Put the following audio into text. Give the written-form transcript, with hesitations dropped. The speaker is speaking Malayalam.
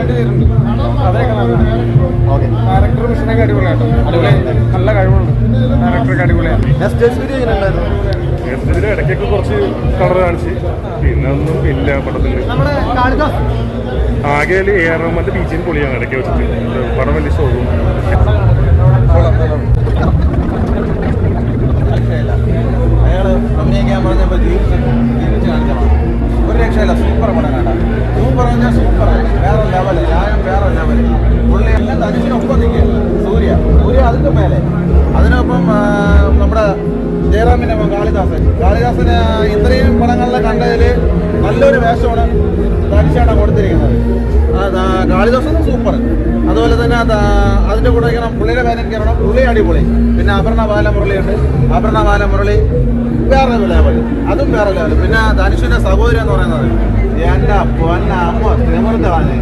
നന്നായിട്ട് ചെയ്തിട്ടുണ്ട്. അതൊക്കെ നല്ലതാണ്. ഓക്കെ. ഡയറക്ടർ മിഷനൊക്കെ അടിപൊളിയാട്ടോ. നല്ല കഴിവുണ്ട്. ഡയറക്ടറൊക്കെ അടിപൊളിയാണ്. ഇടയ്ക്കൊക്കെ കുറച്ച് കളർ കാണിച്ച് പിന്നെ ഒന്നും ഇല്ല പടത്തിൽ. നമ്മുടെ കാളിദാസ് ആകെ AR റഹ്മാന്റെ ബീച്ചിൽ പൊളിയാണ് ഇടയ്ക്ക് വെച്ചിട്ട്. പടം വലിയ ഷോറും അയാൾ അഭിനയിക്കാൻ പറഞ്ഞപ്പോൾ ജീവിച്ച് കാണിക്കണം. ഒരു രക്ഷയില്ല. സൂപ്പർ പടം കാണാം. സൂപ്പർ പറഞ്ഞാൽ സൂപ്പർ. വേറെ ലെവല്. ന്യായം വേറെ ലെവല്. പുള്ളി എല്ലാം ധനുഷിനൊപ്പം നിൽക്കുക. സൂര്യ അതിൻ്റെ മേലെ. അതിനൊപ്പം നമ്മുടെ ജയറാമിൻ്റെ കാളിദാസന് ഇത്രയും പടങ്ങളിലെ കണ്ടതിൽ നല്ലൊരു വേഷമാണ് ധനുഷാണ് കൊടുത്തിരിക്കുന്നത്. കാളിദാസൻ സൂപ്പർ. അതുപോലെ തന്നെ അതിൻ്റെ കൂടെ പുള്ളിയുടെ പേരൻ കയറണം. പുള്ളി അടിപൊളി. പിന്നെ അപർണ ബാലമുരളിയുണ്ട്. അപർണ ബാലമുരളി വേറെ ലെവൽ. അതും വേറെ ലെവൽ. പിന്നെ ധനുഷിൻ്റെ സഹോദരി എന്ന് പറയുന്നത് എൻ്റെ പൊന്ന അമ്മ തിമിർത്തവാണ്.